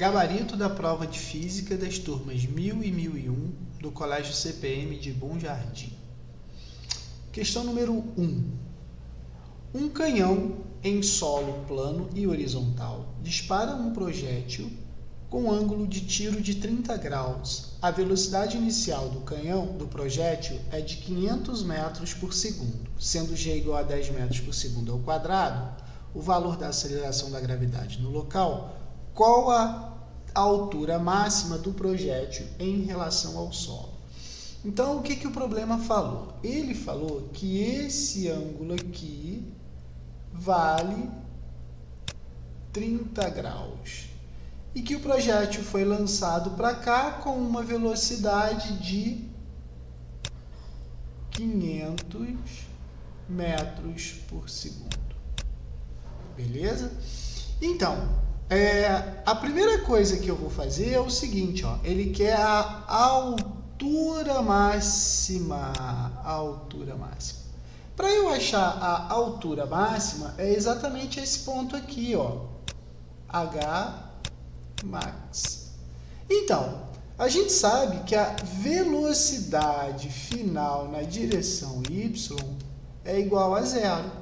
Gabarito da prova de Física das turmas 1000 e 1001 do Colégio CPM de Bom Jardim. Questão número 1. Um canhão em solo plano e horizontal dispara um projétil com ângulo de tiro de 30 graus. A velocidade inicial do canhão do projétil é de 500 metros por segundo, sendo g igual a 10 metros por segundo ao quadrado, o valor da aceleração da gravidade no local. Qual a altura máxima do projétil em relação ao solo? Então, o que o problema falou? Ele falou que esse ângulo aqui vale 30 graus e que o projétil foi lançado para cá com uma velocidade de 500 metros por segundo. Beleza? Então, a primeira coisa que eu vou fazer é o seguinte, ó, ele quer a altura máxima. Para eu achar a altura máxima, é exatamente esse ponto aqui, ó, H max. Então, a gente sabe que a velocidade final na direção y é igual a zero.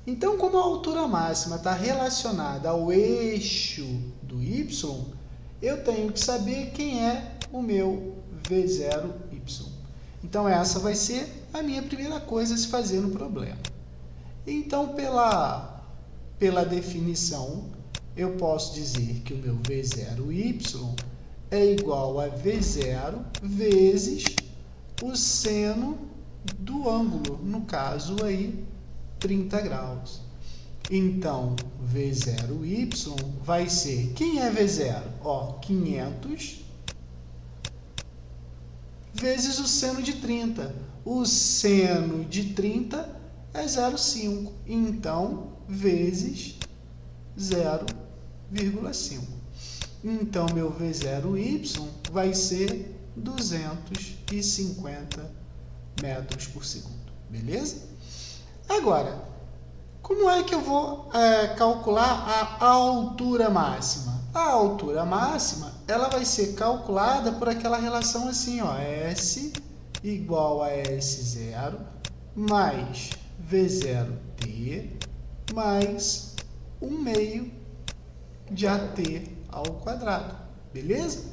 Então, como a altura máxima está relacionada ao eixo do y, eu tenho que saber quem é o meu V0y. Então, essa vai ser a minha primeira coisa a se fazer no problema. Então, pela definição, eu posso dizer que o meu V0y é igual a V0 vezes o seno do ângulo, no caso aí, 30 graus. Então, V0y vai ser... Quem é V0? Ó, 500 vezes o seno de 30. O seno de 30 é 0,5. Então, vezes 0,5. Então, meu V0y vai ser 250 metros por segundo. Beleza? Agora, como é que eu vou calcular a altura máxima? A altura máxima, ela vai ser calculada por aquela relação assim, ó, S igual a S0 mais V0t mais 1 meio de AT ao quadrado, beleza?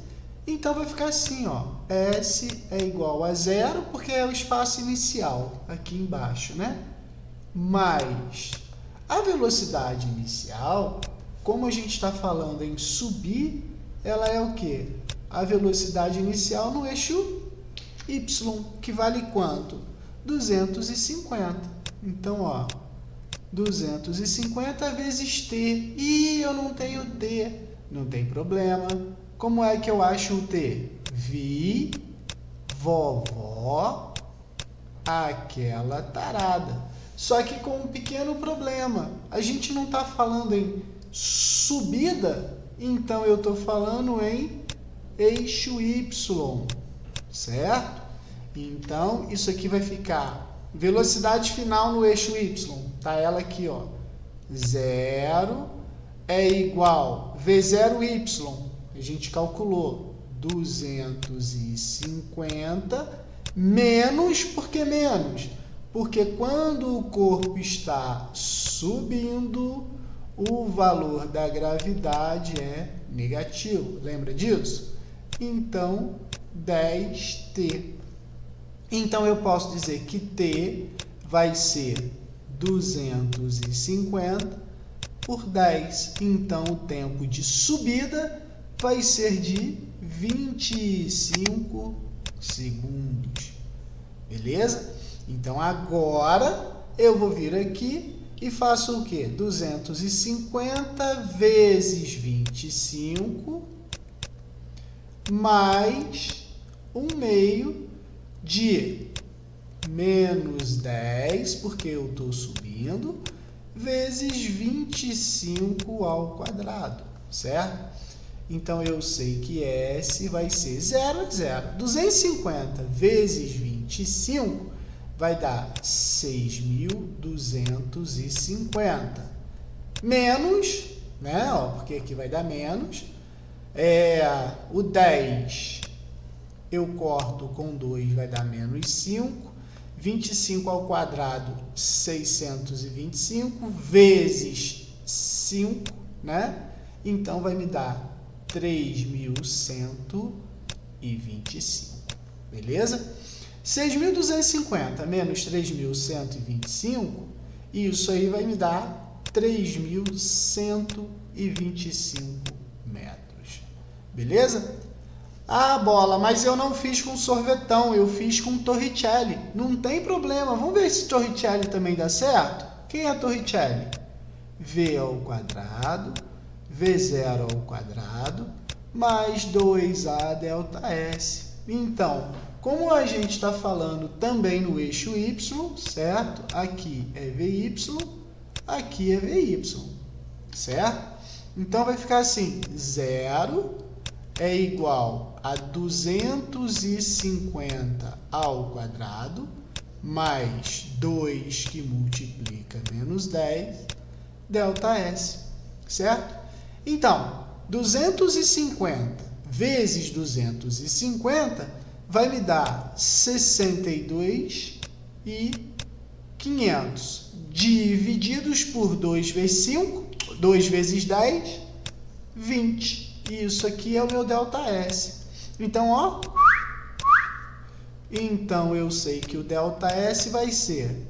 Então, vai ficar assim, ó, S é igual a 0, porque é o espaço inicial aqui embaixo, né? Mais a velocidade inicial, como a gente está falando em subir, ela é o quê? A velocidade inicial no eixo y, que vale quanto? 250. Então, ó, 250 vezes t. E eu não tenho t. Não tem problema. Como é que eu acho o t? Vi, vovó, aquela tarada. Só que com um pequeno problema. A gente não está falando em subida, então eu estou falando em eixo y, certo? Então, isso aqui vai ficar velocidade final no eixo y. Tá ela aqui, ó. 0 é igual V0y. A gente calculou 250 menos, por que menos? Porque quando o corpo está subindo, o valor da gravidade é negativo. Lembra disso? Então, 10t. Então, eu posso dizer que t vai ser 250 por 10. Então, o tempo de subida vai ser de 25 segundos. Beleza? Então, agora, eu vou vir aqui e faço o quê? 250 vezes 25 mais 1 meio de menos 10, porque eu estou subindo, vezes 25 ao quadrado, certo? Então, eu sei que S vai ser 0, 0. 250 vezes 25 vai dar 6.250. Menos, né? Ó, porque aqui vai dar menos. O 10 eu corto com 2, vai dar menos 5. 25 ao quadrado, 625, vezes 5, né? Então, vai me dar 3.125, beleza? 6.250 menos 3.125, isso aí vai me dar 3.125 metros, beleza? Ah, Bola, mas eu não fiz com sorvetão, eu fiz com Torricelli. Não tem problema, vamos ver se Torricelli também dá certo? Quem é Torricelli? V ao quadrado, V0 ao quadrado, mais 2A delta S. Então, como a gente está falando também no eixo Y, certo? Aqui é VY, aqui é VY, certo? Então, vai ficar assim, 0 é igual a 250 ao quadrado, mais 2 que multiplica menos 10, delta S, certo? Então, 250 vezes 250 vai me dar 62 e 500, divididos por 2 vezes 5, 2 vezes 10, 20. Isso aqui é o meu delta S. Então, ó. Então, eu sei que o delta S vai ser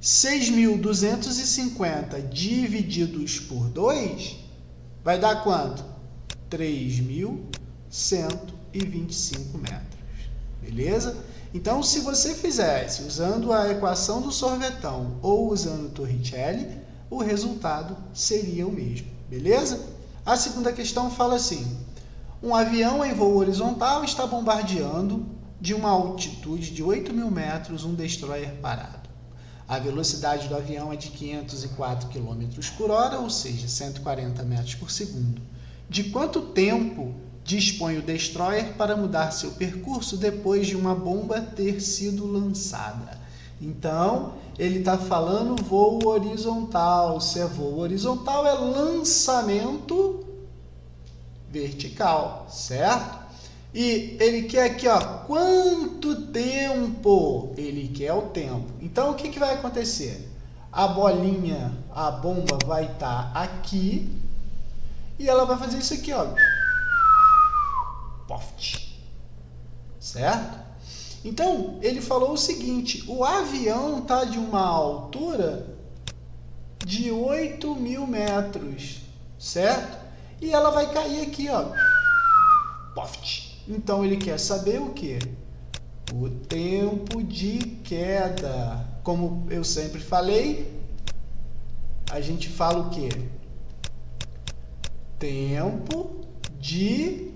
6.250 divididos por 2, vai dar quanto? 3.125 metros. Beleza? Então, se você fizesse usando a equação do sorvetão ou usando o Torricelli, o resultado seria o mesmo. Beleza? A segunda questão fala assim: um avião em voo horizontal está bombardeando de uma altitude de 8.000 metros um destroyer parado. A velocidade do avião é de 504 km por hora, ou seja, 140 metros por segundo. De quanto tempo dispõe o destroyer para mudar seu percurso depois de uma bomba ter sido lançada? Então, ele está falando voo horizontal. Se é voo horizontal, é lançamento vertical, certo? E ele quer aqui, ó, quanto tempo? Ele quer o tempo. Então, o que vai acontecer? A bolinha, a bomba vai estar aqui e ela vai fazer isso aqui, ó. Poft. Certo? Então, ele falou o seguinte: o avião está de uma altura de 8.000 metros, certo? E ela vai cair aqui, ó. Poft. Então, ele quer saber o quê? O tempo de queda. Como eu sempre falei, a gente fala o quê? Tempo de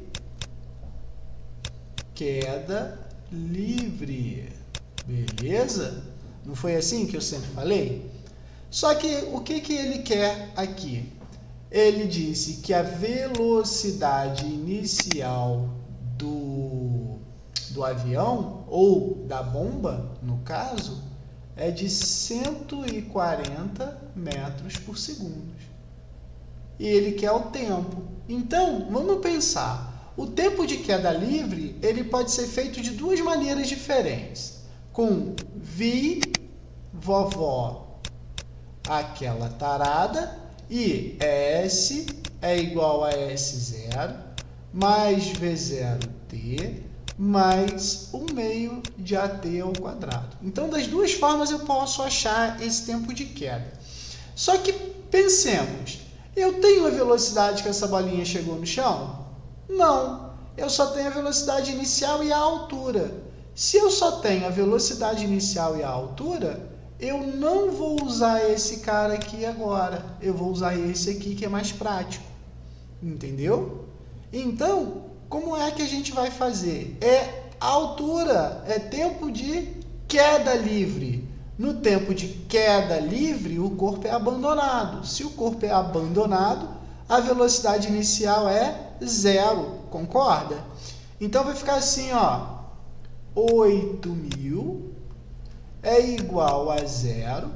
queda livre. Beleza? Não foi assim que eu sempre falei? Só que o que ele quer aqui? Ele disse que a velocidade inicial do avião, ou da bomba, no caso, é de 140 metros por segundo. E ele quer o tempo. Então, vamos pensar. O tempo de queda livre, ele pode ser feito de duas maneiras diferentes. Com vi, vovó, aquela tarada, e S é igual a S0 mais V0t mais 1 meio de AT ao quadrado. Então, das duas formas eu posso achar esse tempo de queda. Só que pensemos, eu tenho a velocidade que essa bolinha chegou no chão? Não, eu só tenho a velocidade inicial e a altura. Se eu só tenho a velocidade inicial e a altura, eu não vou usar esse cara aqui agora. Eu vou usar esse aqui que é mais prático. Entendeu? Então, como é que a gente vai fazer? É altura, é tempo de queda livre. No tempo de queda livre, o corpo é abandonado. Se o corpo é abandonado, a velocidade inicial é 0. Concorda? Então, vai ficar assim, ó. 8.000 é igual a 0,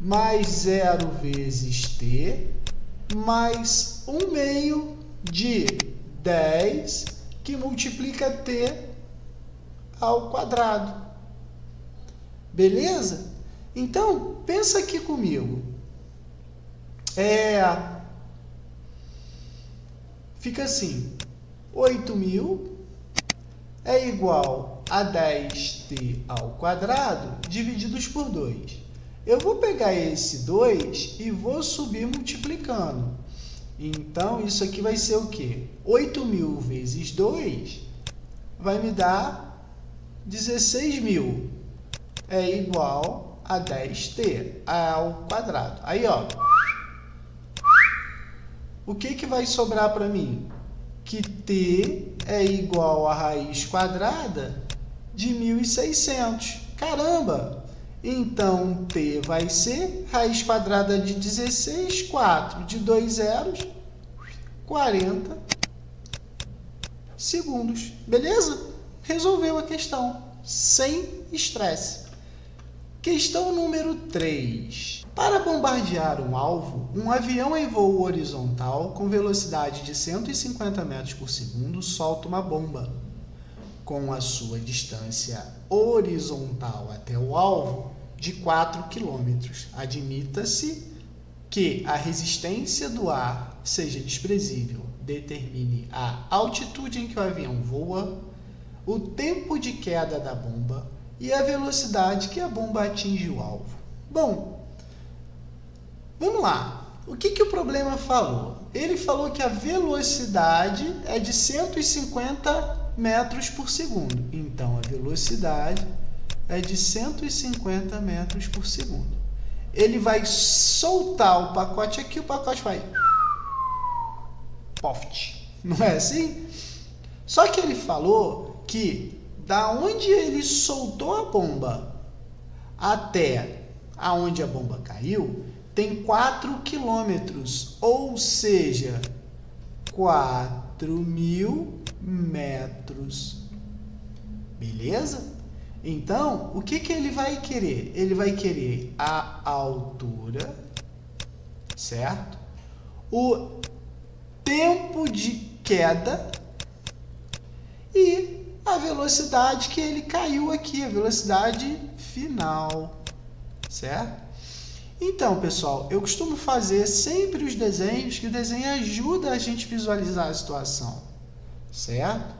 mais 0 vezes t, mais 1 meio de 10 que multiplica t ao quadrado. Beleza? Então, pensa aqui comigo. Fica assim, 8.000 é igual a 10t ao quadrado divididos por 2. Eu vou pegar esse 2 e vou subir multiplicando. Então, isso aqui vai ser o quê? 8.000 vezes 2 vai me dar 16.000. É igual a 10t ao quadrado. Aí, ó. O que vai sobrar para mim? Que t é igual a raiz quadrada de 1.600. Caramba! Então, t vai ser raiz quadrada de 16, 4 de 2 zeros, 40 segundos. Beleza? Resolveu a questão, sem estresse. Questão número 3. Para bombardear um alvo, um avião em voo horizontal com velocidade de 150 metros por segundo solta uma bomba. Com a sua distância horizontal até o alvo de 4 km. Admita-se que a resistência do ar seja desprezível. Determine a altitude em que o avião voa, o tempo de queda da bomba e a velocidade que a bomba atinge o alvo. Bom, vamos lá. O que o problema falou? Ele falou que a velocidade é de 150 metros por segundo. Então, a velocidade é de 150 metros por segundo. Ele vai soltar o pacote aqui, o pacote vai... Poft. Não é assim? Só que ele falou que da onde ele soltou a bomba até aonde a bomba caiu, tem 4 quilômetros, ou seja, 4.000 metros. Beleza? Então, o que ele vai querer? Ele vai querer a altura, certo? O tempo de queda e a velocidade que ele caiu aqui, a velocidade final, certo? Então, pessoal, eu costumo fazer sempre os desenhos, que o desenho ajuda a gente a visualizar a situação, certo?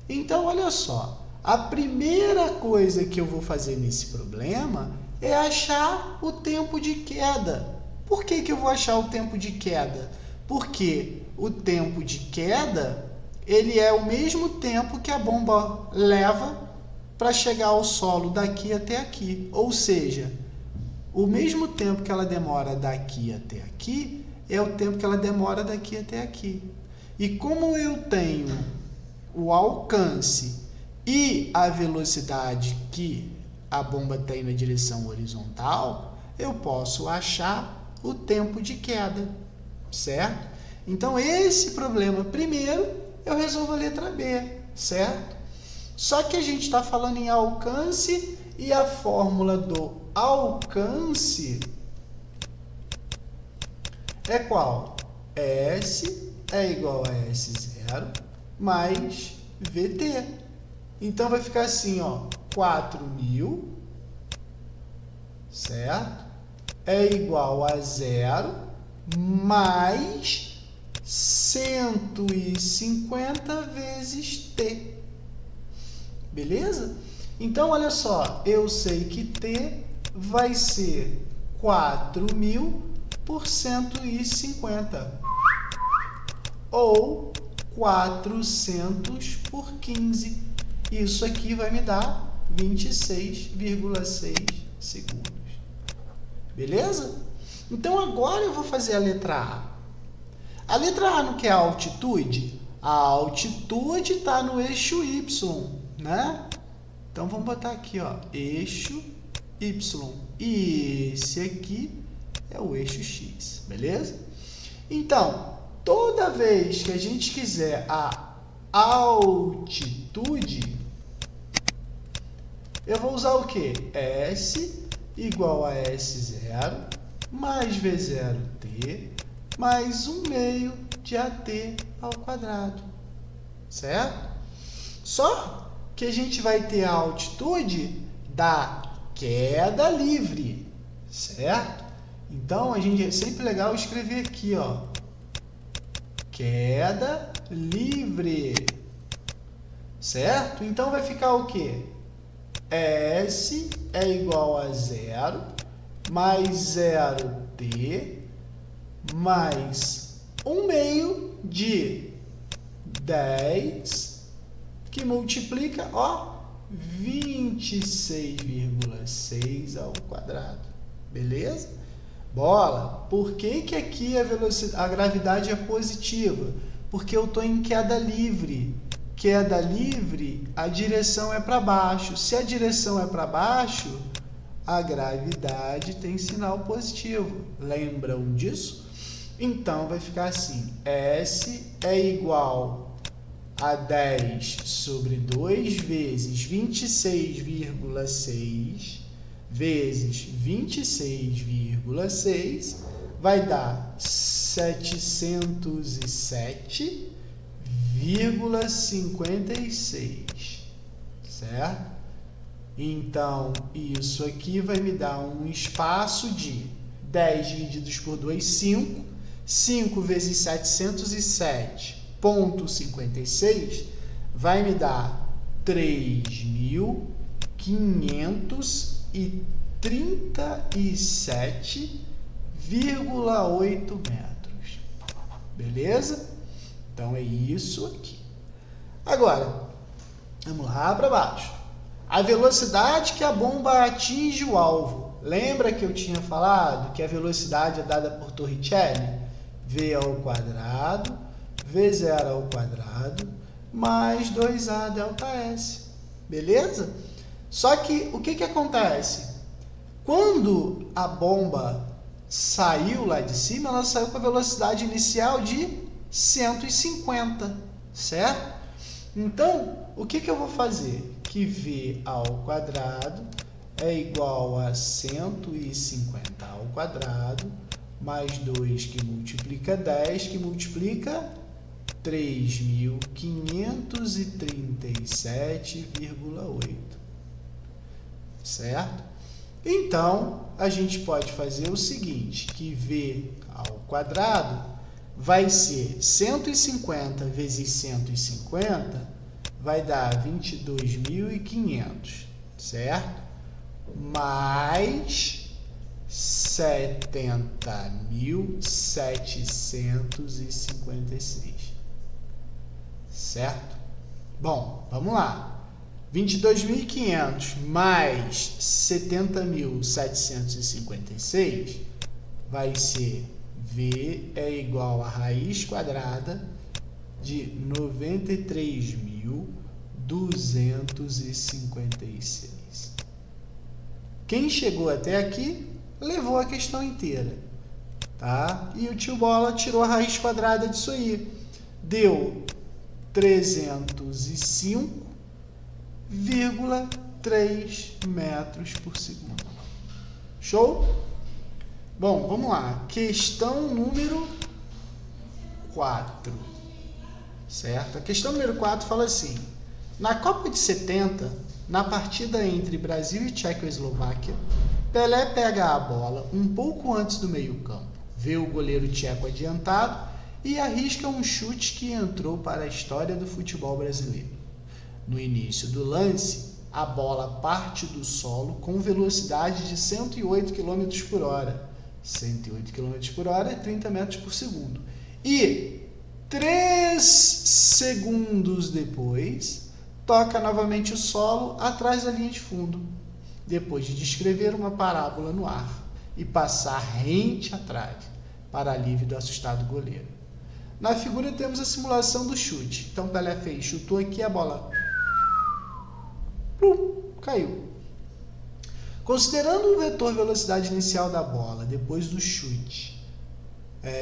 Então, olha só, a primeira coisa que eu vou fazer nesse problema é achar o tempo de queda. Por que eu vou achar o tempo de queda? Porque o tempo de queda, ele é o mesmo tempo que a bomba leva para chegar ao solo daqui até aqui. Ou seja, o mesmo tempo que ela demora daqui até aqui é o tempo que ela demora daqui até aqui. E como eu tenho o alcance e a velocidade que a bomba tem na direção horizontal, eu posso achar o tempo de queda, certo? Então, esse problema, primeiro, eu resolvo a letra B, certo? Só que a gente está falando em alcance e a fórmula do alcance é qual? S é igual a S0 mais VT. Então, vai ficar assim, ó, 4.000, certo? É igual a 0 mais 150 vezes T. Beleza? Então, olha só, eu sei que T vai ser 4.000 por 150, ou 400 por 15. Isso aqui vai me dar 26,6 segundos. Beleza? Então, agora eu vou fazer a letra A. A letra A não quer a altitude? A altitude está no eixo Y, né? Então, vamos botar aqui, ó, eixo Y. E esse aqui é o eixo X, beleza? Então, toda vez que a gente quiser a altitude, eu vou usar o quê? S igual a S0 mais V0T mais 1/2 de AT ao quadrado. certo? Só que a gente vai ter a altitude da queda livre, certo? Então, é sempre legal escrever aqui, ó, queda livre, certo? Então, vai ficar o quê? S é igual a 0 mais 0t mais 1 meio de 10 que multiplica, ó, 26,6 ao quadrado. Beleza? Bola, por que aqui a gravidade é positiva? Porque eu estou em queda livre. Queda livre, a direção é para baixo. Se a direção é para baixo, a gravidade tem sinal positivo. Lembram disso? Então, vai ficar assim. S é igual a 10 sobre 2 vezes 26,6 vezes 26,6 vai dar 707,56, certo? Então, isso aqui vai me dar um espaço de 10 divididos por 2, 5. 5 vezes 707,56 vai me dar 3.537,8 metros. Beleza? Então, é isso aqui. Agora, vamos lá para baixo. A velocidade que a bomba atinge o alvo. Lembra que eu tinha falado que a velocidade é dada por Torricelli? V ao quadrado, V0 ao quadrado, mais 2A delta S. Beleza? Só que, o que acontece? Quando a bomba saiu lá de cima, ela saiu com a velocidade inicial de 150, certo? Então, o que eu vou fazer? Que V ao quadrado é igual a 150 ao quadrado, mais 2 que multiplica 10, que multiplica 3.537,8. Certo? Então, a gente pode fazer o seguinte, que V ao quadrado vai ser 150 vezes 150, vai dar 22.500, certo? Mais 70.756, certo? Bom, vamos lá. 22.500 mais 70.756 vai ser V é igual a raiz quadrada de 93.256. Quem chegou até aqui levou a questão inteira, tá? E o tio Bola tirou a raiz quadrada disso aí. Deu 305,3 metros por segundo. Show? Bom, vamos lá. Questão número 4. Certo? A questão número 4 fala assim: na Copa de 70, na partida entre Brasil e Tchecoslováquia, Pelé pega a bola um pouco antes do meio-campo, vê o goleiro tcheco adiantado e arrisca um chute que entrou para a história do futebol brasileiro. No início do lance, a bola parte do solo com velocidade de 108 km por hora. 108 km por hora é 30 metros por segundo. E 3 segundos depois, toca novamente o solo atrás da linha de fundo, depois de descrever uma parábola no ar e passar rente atrás, para alívio do assustado goleiro. Na figura temos a simulação do chute. Então Pelé chutou aqui, a bola caiu. Considerando o vetor velocidade inicial da bola depois do chute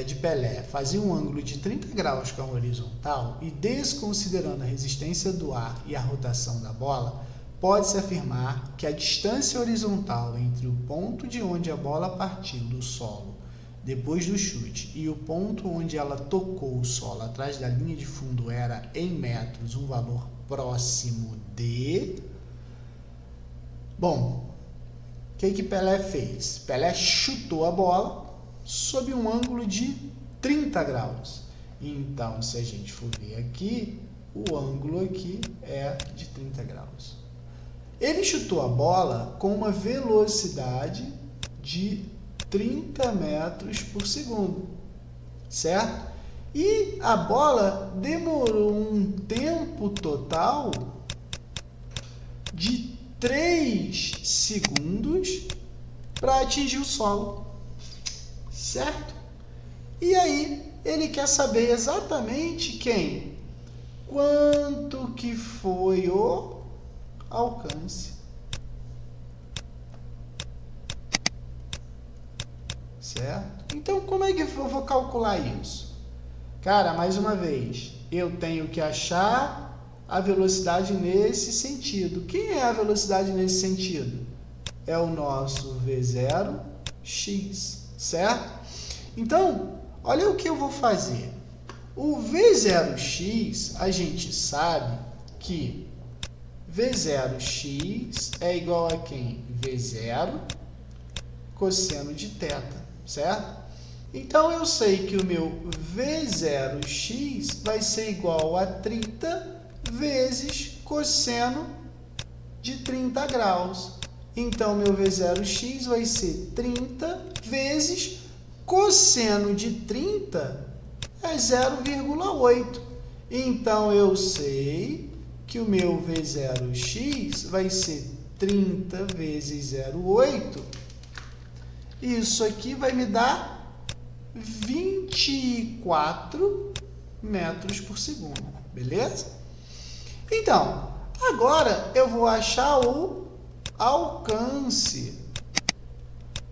de Pelé fazia um ângulo de 30 graus com a horizontal e desconsiderando a resistência do ar e a rotação da bola, pode-se afirmar que a distância horizontal entre o ponto de onde a bola partiu do solo depois do chute, e o ponto onde ela tocou o solo atrás da linha de fundo era em metros, um valor próximo de... Bom, o que Pelé fez? Pelé chutou a bola sob um ângulo de 30 graus. Então, se a gente for ver aqui, o ângulo aqui é de 30 graus. Ele chutou a bola com uma velocidade de 30 metros por segundo, certo? E a bola demorou um tempo total de 3 segundos para atingir o solo, certo? E aí, ele quer saber exatamente quanto que foi o alcance. Certo? Então, como é que eu vou calcular isso? Cara, mais uma vez, eu tenho que achar a velocidade nesse sentido. Quem é a velocidade nesse sentido? É o nosso V0x, certo? Então, olha o que eu vou fazer. O V0x, a gente sabe que V0x é igual a quem? V0 cosseno de θ, certo? Então, eu sei que o meu V0x vai ser igual a 30 vezes cosseno de 30 graus. Então, meu V0x vai ser 30 vezes cosseno de 30 é 0,8. Então, eu sei que o meu V0x vai ser 30 vezes 0,8. Isso aqui vai me dar 24 metros por segundo, beleza? Então, agora eu vou achar o alcance.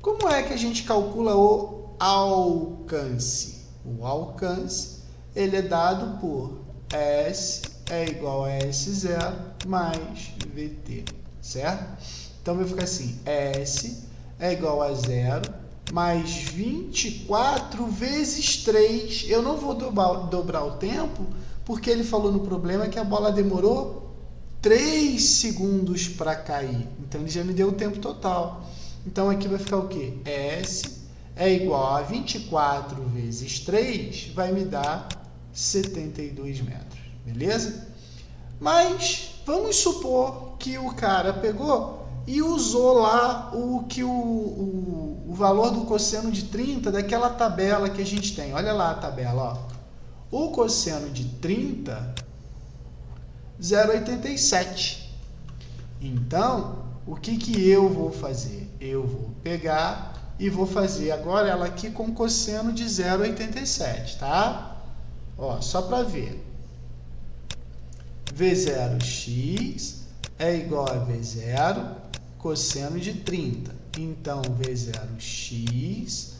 Como é que a gente calcula o alcance? O alcance, ele é dado por S é igual a S0 mais VT, certo? Então, vai ficar assim, S é igual a 0 mais 24 vezes 3. Eu não vou dobrar o tempo, porque ele falou no problema que a bola demorou 3 segundos para cair. Então, ele já me deu o tempo total. Então, aqui vai ficar o quê? S é igual a 24 vezes 3, vai me dar 72 metros, beleza? Mas, vamos supor que o cara pegou e usou lá o valor do cosseno de 30 daquela tabela que a gente tem. Olha lá a tabela, ó. O cosseno de 30, 0,87. Então, o que eu vou fazer? Eu vou pegar e vou fazer agora ela aqui com cosseno de 0,87, tá? Ó, só para ver. V0x é igual a V0 cosseno de 30. Então, V0x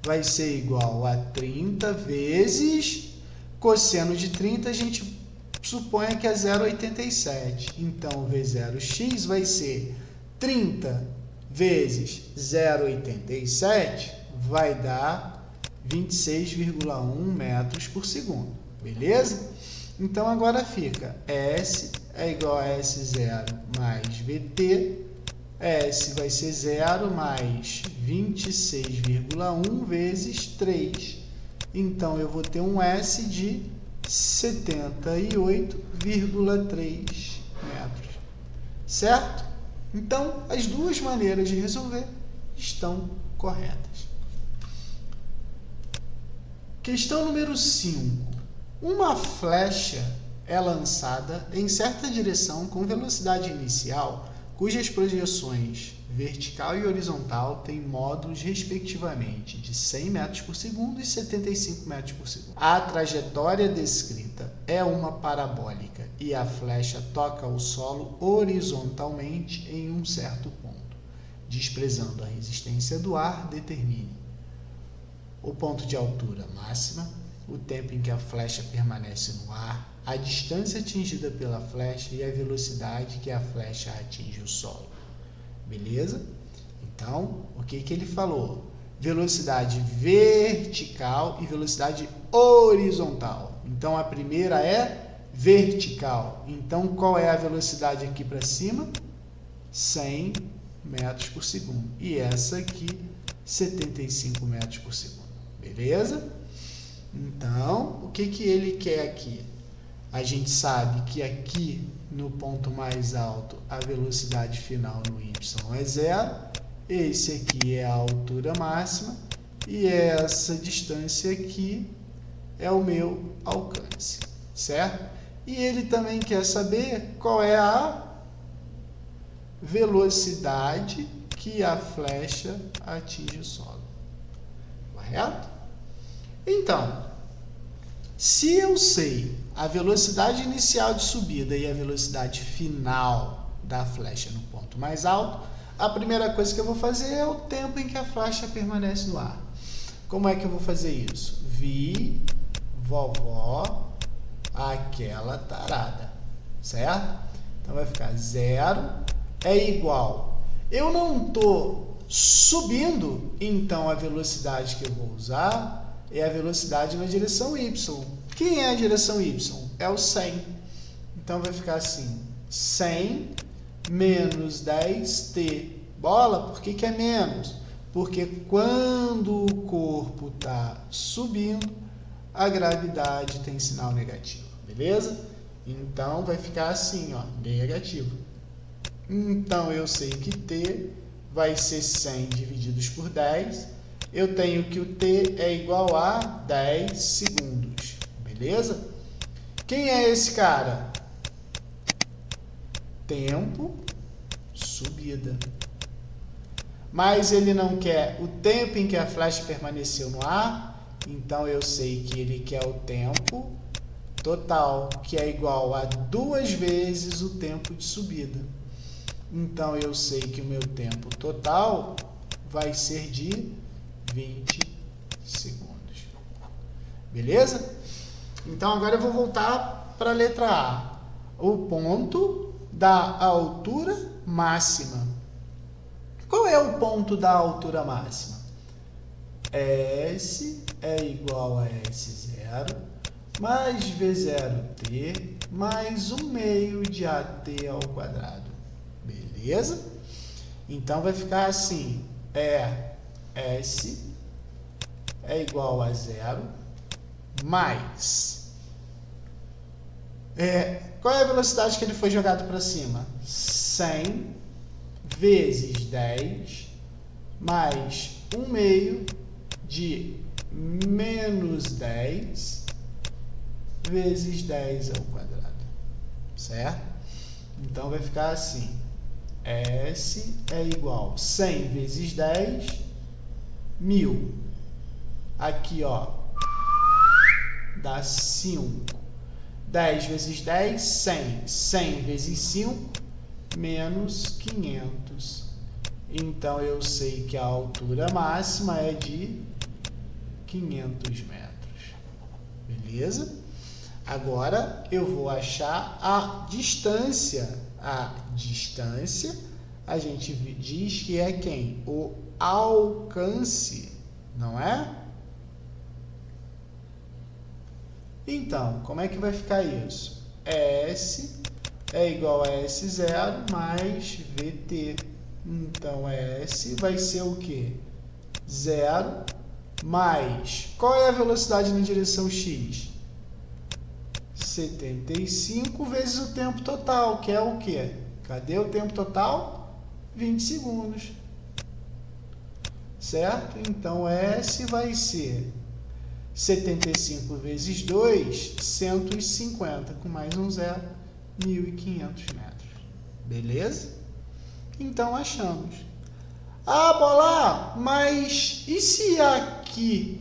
vai ser igual a 30 vezes cosseno de 30, a gente supõe que é 0,87. Então, V0x vai ser 30 vezes 0,87, vai dar 26,1 metros por segundo, beleza? Então, agora fica S é igual a S0 mais VT, S vai ser 0 mais 26,1 vezes 3. Então, eu vou ter um S de 78,3 metros. Certo? Então, as duas maneiras de resolver estão corretas. Questão número 5. Uma flecha é lançada em certa direção com velocidade inicial, cujas projeções vertical e horizontal têm módulos, respectivamente, de 100 metros por segundo e 75 metros por segundo. A trajetória descrita é uma parabólica e a flecha toca o solo horizontalmente em um certo ponto. Desprezando a resistência do ar, determine o ponto de altura máxima, o tempo em que a flecha permanece no ar, a distância atingida pela flecha e a velocidade que a flecha atinge o solo. Beleza? Então, o que ele falou? velocidade vertical e velocidade horizontal. Então, a primeira é vertical. Então, qual é a velocidade aqui para cima? 100 metros por segundo. E essa aqui, 75 metros por segundo. Beleza? Então, o que ele quer aqui? A gente sabe que aqui, no ponto mais alto, a velocidade final no y é 0. Esse aqui é a altura máxima. E essa distância aqui é o meu alcance. Certo? E ele também quer saber qual é a velocidade que a flecha atinge o solo. Correto? Então, se eu sei a velocidade inicial de subida e a velocidade final da flecha no ponto mais alto, a primeira coisa que eu vou fazer é o tempo em que a flecha permanece no ar. Como é que eu vou fazer isso? Vi, vovó, aquela tarada. Certo? Então, vai ficar 0 é igual. Eu não estou subindo, então a velocidade que eu vou usar é a velocidade na direção y. Quem é a direção y? É o 100. Então, vai ficar assim, 100 menos 10t. Bola, por que é menos? Porque quando o corpo está subindo, a gravidade tem sinal negativo. Beleza? Então, vai ficar assim, ó, negativo. Então, eu sei que t vai ser 100 divididos por 10. Eu tenho que o t é igual a 10 segundos. Beleza? Quem é esse cara? Tempo, subida. Mas ele não quer o tempo em que a flecha permaneceu no ar, então eu sei que ele quer o tempo total, que é igual a 2 vezes o tempo de subida. Então, eu sei que o meu tempo total vai ser de 20 segundos. Beleza? Então, agora eu vou voltar para a letra A. O ponto da altura máxima. Qual é o ponto da altura máxima? S é igual a S0 mais V0t mais 1 meio de AT ao quadrado. Beleza? Então, vai ficar assim. S é igual a 0 mais... qual é a velocidade que ele foi jogado para cima? 100 vezes 10 mais 1 meio de menos 10 vezes 10 ao quadrado. Certo? Então, vai ficar assim. S é igual a 100 vezes 10, 1000. Aqui, ó, dá 5. 10 vezes 10, 100. 100 vezes 5, menos 500. Então, eu sei que a altura máxima é de 500 metros. Beleza? Agora, eu vou achar a distância. A distância, a gente diz que é quem? O alcance, não é? Então, como é que vai ficar isso? S é igual a S0 mais VT. Então, S vai ser o quê? 0 mais... Qual é a velocidade na direção x? 75 vezes o tempo total, que é o quê? Cadê o tempo total? 20 segundos. Certo? Então, S vai ser 75 vezes 2, 150, com mais um zero, 1.500 metros. Beleza? Então, achamos. Ah, Bola, mas e se aqui,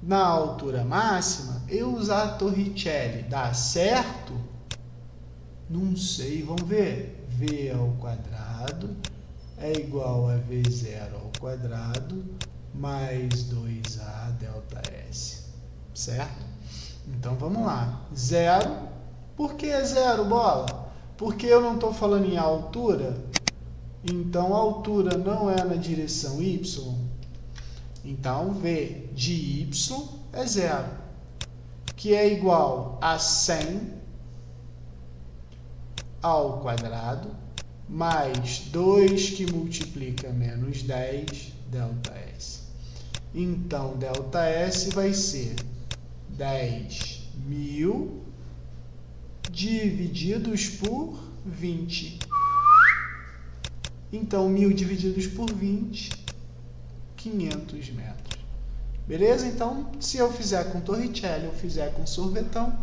na altura máxima, eu usar a Torricelli, dá certo? Não sei, vamos ver. V ao quadrado é igual a V0 ao quadrado mais 2A delta S. Certo? Então, vamos lá. 0. Por que 0, Bola? Porque eu não estou falando em altura. Então, a altura não é na direção Y. Então, V de y é 0, que é igual a 100 ao quadrado, mais 2 que multiplica menos 10, ΔS. Então, ΔS vai ser 10.000 divididos por 20. Então, 1.000 divididos por 20, 500 metros. Beleza? Então, se eu fizer com Torricelli, eu fizer com sorvetão,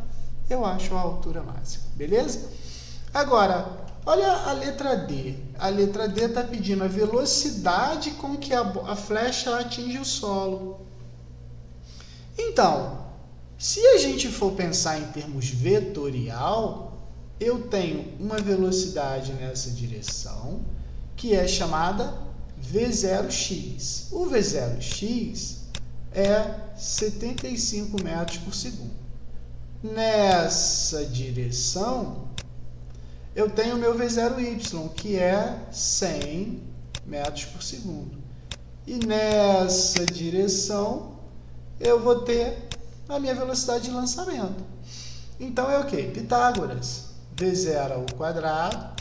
eu acho a altura máxima. Beleza? Agora, olha a letra D. A letra D está pedindo a velocidade com que a flecha atinge o solo. Então, se a gente for pensar em termos vetorial, eu tenho uma velocidade nessa direção, que é chamada V0x. O V0x é 75 metros por segundo. Nessa direção, eu tenho o meu V0y, que é 100 metros por segundo. E nessa direção, eu vou ter a minha velocidade de lançamento. Então, é o quê? Pitágoras. V0 ao quadrado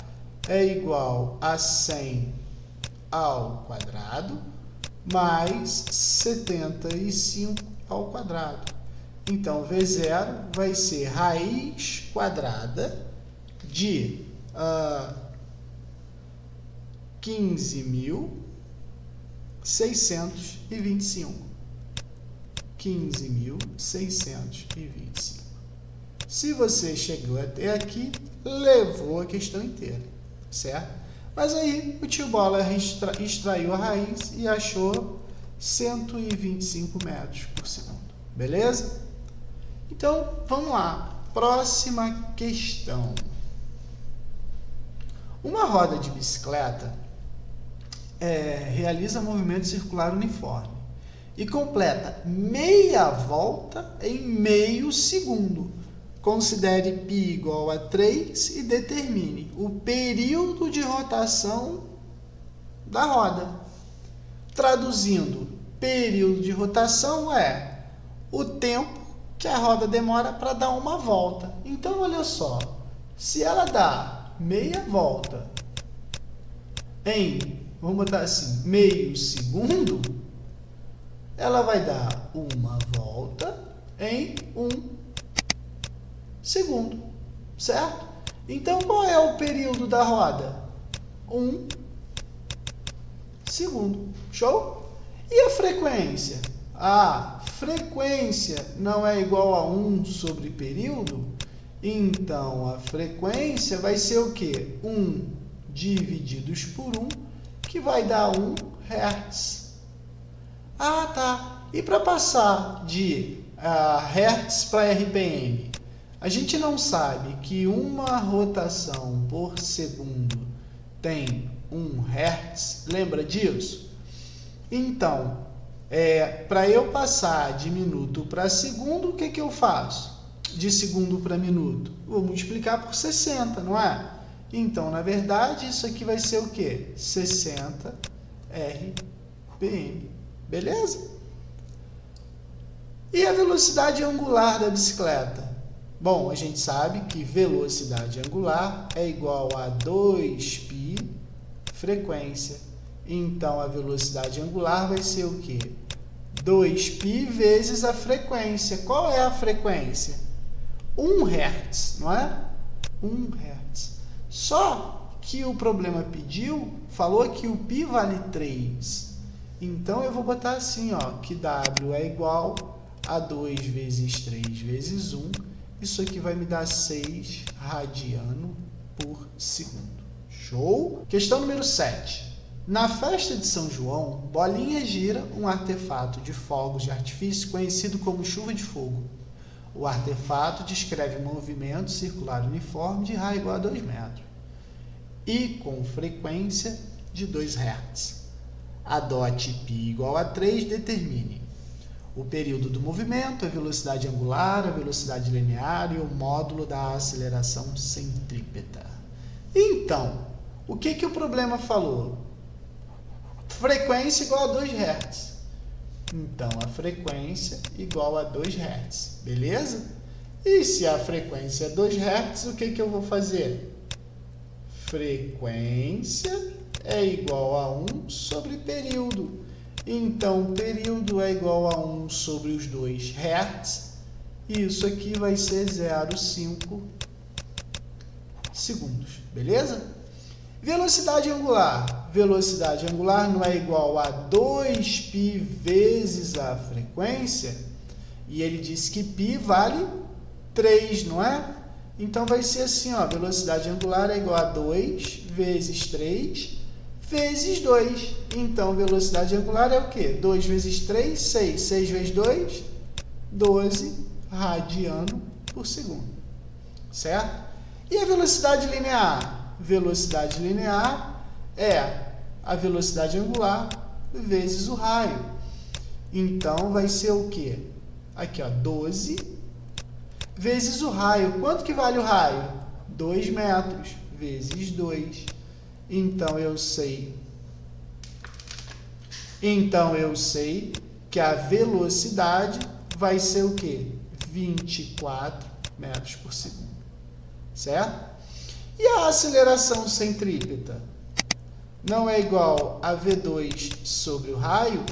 é igual a 100 ao quadrado mais 75 ao quadrado. Então, V0 vai ser raiz quadrada de 15.625. 15.625. Se você chegou até aqui, levou a questão inteira, certo? Mas aí o tio Bola extraiu a raiz e achou 125 metros por segundo. Beleza? Então, vamos lá. Próxima questão. Uma roda de bicicleta realiza movimento circular uniforme e completa meia volta em meio segundo. Considere π igual a 3 e determine o período de rotação da roda. Traduzindo, período de rotação é o tempo que a roda demora para dar uma volta. Então, olha só, se ela dá meia volta em, vamos botar assim, meio segundo, ela vai dar uma volta em 1 segundo, certo? Então, qual é o período da roda? 1 segundo. Show? E a frequência? A frequência não é igual a 1 sobre período? Então, a frequência vai ser o quê? 1 divididos por 1, que vai dar 1 Hz. Ah, tá. E para passar de Hz para RPM? A gente não sabe que uma rotação por segundo tem 1 Hz. Lembra disso? Então, para eu passar de minuto para segundo, o que eu faço? De segundo para minuto? Vou multiplicar por 60, não é? Então, na verdade, isso aqui vai ser o quê? 60 RPM. Beleza? E a velocidade angular da bicicleta? Bom, a gente sabe que velocidade angular é igual a 2π frequência. Então, a velocidade angular vai ser o quê? 2π vezes a frequência. Qual é a frequência? 1 Hz, não é? 1 Hz. Só que o problema pediu, falou que o π vale 3. Então, eu vou botar assim, ó, que W é igual a 2 vezes 3 vezes 1. Isso aqui vai me dar 6 radiano por segundo. Show? Questão número 7. Na festa de São João, Bolinha gira um artefato de fogos de artifício conhecido como chuva de fogo. O artefato descreve um movimento circular uniforme de raio igual a 2 metros e com frequência de 2 Hz. Adote π igual a 3, determine o período do movimento, a velocidade angular, a velocidade linear e o módulo da aceleração centrípeta. Então, o que o problema falou? Frequência igual a 2 Hz. Então, a frequência igual a 2 Hz, beleza? E se a frequência é 2 Hz, o que eu vou fazer? Frequência é igual a 1 sobre período. Então, período é igual a 1 sobre os 2 Hz. E isso aqui vai ser 0,5 segundos, beleza? Velocidade angular. Velocidade angular não é igual a 2π vezes a frequência? E ele disse que π vale 3, não é? Então, vai ser assim, ó, velocidade angular é igual a 2 vezes 3 vezes 2. Então, velocidade angular é o quê? 2 vezes 3, 6. 6 vezes 2, 12 radiano por segundo. Certo? E a velocidade linear? Velocidade linear é a velocidade angular vezes o raio. Então, vai ser o quê? Aqui, ó, 12 vezes o raio. Quanto que vale o raio? 2 metros vezes 2. Então, eu sei que a velocidade vai ser o quê? 24 metros por segundo. Certo? E a aceleração centrípeta? Não é igual a V2 sobre o raio?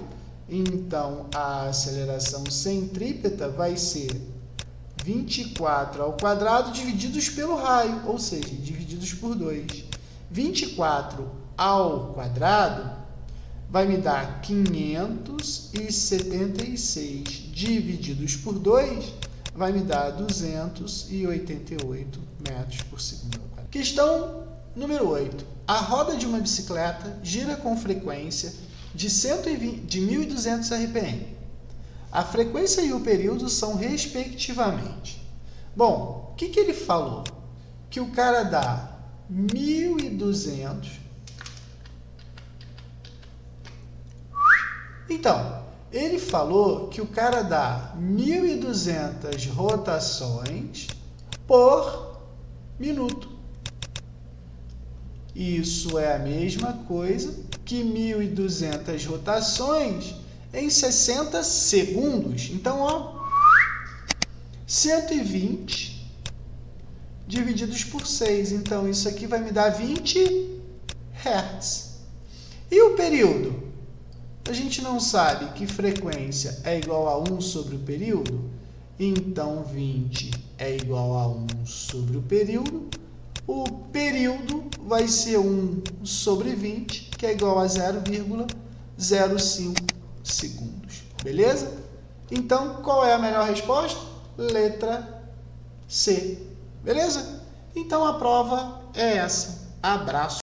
Então, a aceleração centrípeta vai ser 24 ao quadrado divididos pelo raio, ou seja, divididos por 2. 24 ao quadrado vai me dar 576 divididos por 2, vai me dar 288 metros por segundo. Questão número 8. A roda de uma bicicleta gira com frequência de 1.200 RPM. A frequência e o período são respectivamente. Bom, o que ele falou? Que o cara dá 1.200. Então, ele falou que o cara dá 1.200 rotações por minuto. Isso é a mesma coisa que 1.200 rotações em 60 segundos. Então, ó, 120 divididos por 6. Então, isso aqui vai me dar 20 Hz. E o período? A gente não sabe que frequência é igual a 1 sobre o período. Então, 20 é igual a 1 sobre o período. O período vai ser 1 sobre 20, que é igual a 0,05 segundos. Beleza? Então, qual é a melhor resposta? Letra C. Beleza? Então, a prova é essa. Abraço.